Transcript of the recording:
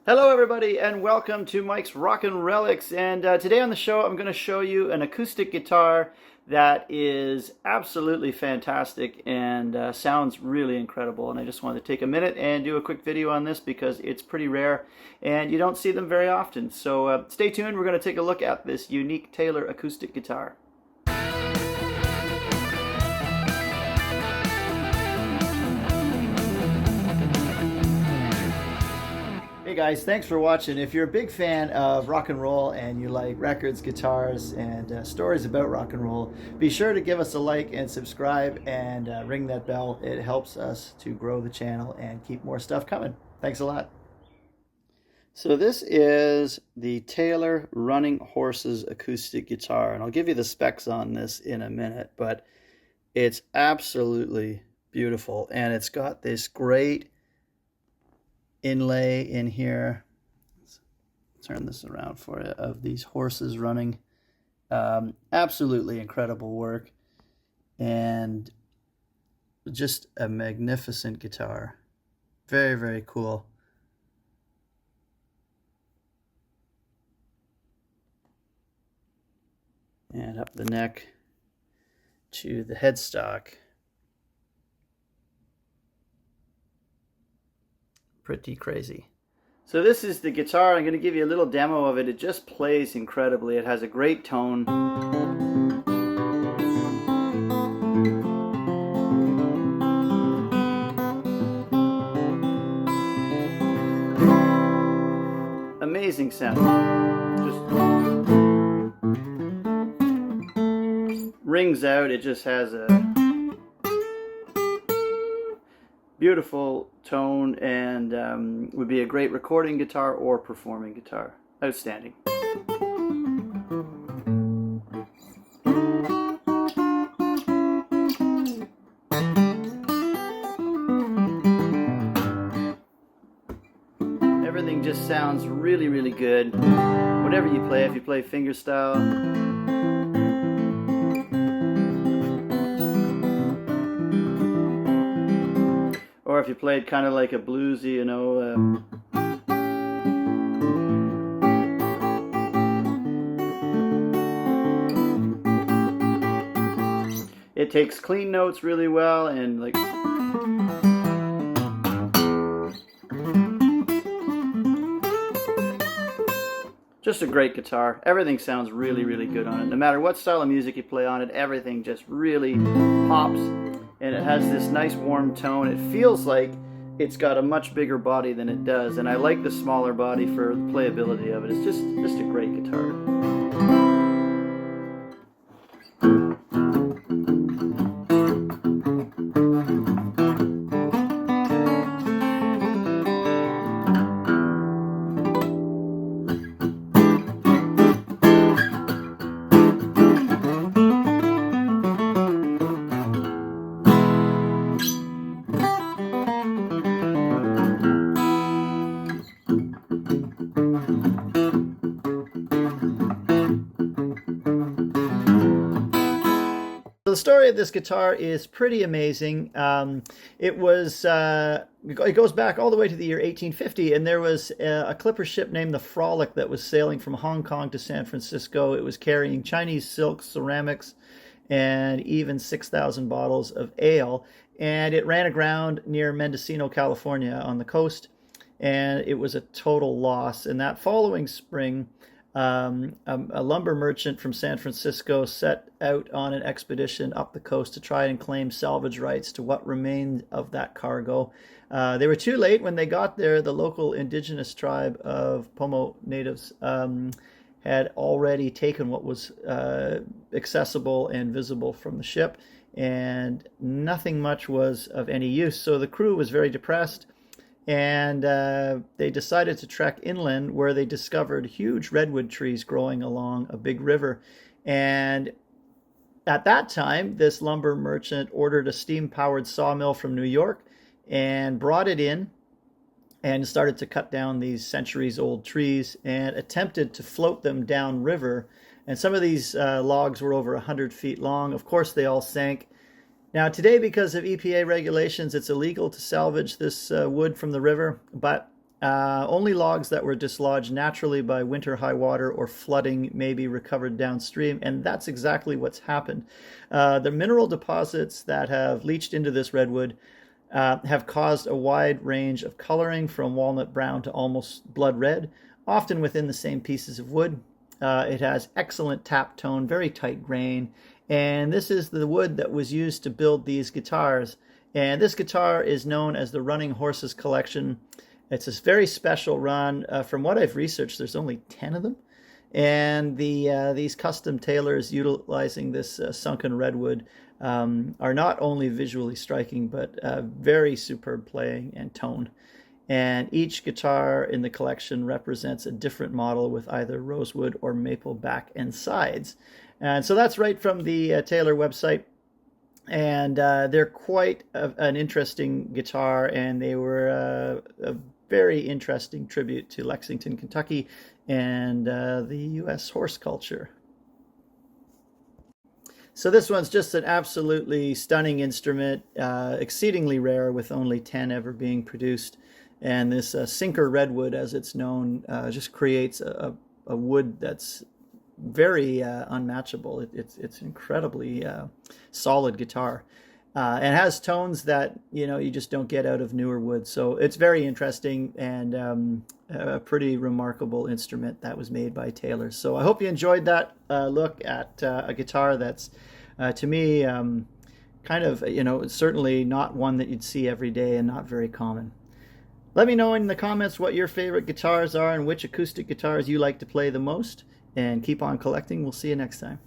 Hello everybody and welcome to Mike's Rockin' Relics, and today on the show I'm going to show you an acoustic guitar that is absolutely fantastic and sounds really incredible. And I just wanted to take a minute and do a quick video on this because it's pretty rare and you don't see them very often. So stay tuned, we're going to take a look at this unique Taylor acoustic guitar. Hey guys, thanks for watching. If you're a big fan of rock and roll and you like records, guitars, and stories about rock and roll, be sure to give us a like and subscribe and ring that bell. It helps us to grow the channel and keep more stuff coming. Thanks a lot. So this is the Taylor Running Horses acoustic guitar, and I'll give you the specs on this in a minute, but it's absolutely beautiful, and it's got this great inlay in here. Let's turn this around for you, of these horses running. Absolutely incredible work and just a magnificent guitar. Very, very cool. And up the neck to the headstock. Pretty crazy. So this is the guitar. I'm going to give you a little demo of it. It just plays incredibly. It has a great tone. Amazing sound. Just rings out. It just has a beautiful tone and would be a great recording guitar or performing guitar. Outstanding. Everything just sounds really, really good. Whatever you play, if you play fingerstyle, or if you played kind of like a bluesy, you know, it takes clean notes really well, and like just a great guitar. Everything sounds really, really good on it. No matter what style of music you play on it, everything just really pops. And it has this nice warm tone. It feels like it's got a much bigger body than it does, and I like the smaller body for the playability of it. It's just a great guitar. The story of this guitar is pretty amazing. It goes back all the way to the year 1850, and there was a clipper ship named the Frolic that was sailing from Hong Kong to San Francisco. It was carrying Chinese silk, ceramics, and even 6,000 bottles of ale, and it ran aground near Mendocino, California on the coast, and it was a total loss. And that following spring, a lumber merchant from San Francisco set out on an expedition up the coast to try and claim salvage rights to what remained of that cargo. They were too late. When they got there, the local indigenous tribe of Pomo natives had already taken what was accessible and visible from the ship, and nothing much was of any use. So the crew was very depressed, and they decided to trek inland, where they discovered huge redwood trees growing along a big river. And at that time, this lumber merchant ordered a steam-powered sawmill from New York and brought it in and started to cut down these centuries-old trees and attempted to float them downriver. And some of these logs were over 100 feet long. Of course, they all sank. Now today, because of EPA regulations, it's illegal to salvage this wood from the river, but Only logs that were dislodged naturally by winter high water or flooding may be recovered downstream, and that's exactly what's happened. The mineral deposits that have leached into this redwood have caused a wide range of coloring from walnut brown to almost blood red, often within the same pieces of wood. It has excellent tap tone, very tight grain, and this is the wood that was used to build these guitars. And this guitar is known as the Running Horses Collection. It's a very special run. From what I've researched, there's only 10 of them. And these custom tailors utilizing this sunken redwood are not only visually striking, but very superb playing and tone. And each guitar in the collection represents a different model with either rosewood or maple back and sides. And so that's right from the Taylor website. And they're quite an interesting guitar, and they were a very interesting tribute to Lexington, Kentucky, and the U.S. horse culture. So this one's just an absolutely stunning instrument, exceedingly rare, with only 10 ever being produced. And this sinker redwood, as it's known, just creates a wood that's very unmatchable. It's incredibly solid guitar, and has tones that you just don't get out of newer wood. So it's very interesting, and a pretty remarkable instrument that was made by Taylor. So I hope you enjoyed that look at a guitar that's to me kind of certainly not one that you'd see every day and not very common. Let me know in the comments what your favorite guitars are and which acoustic guitars you like to play the most. And keep on collecting. We'll see you next time.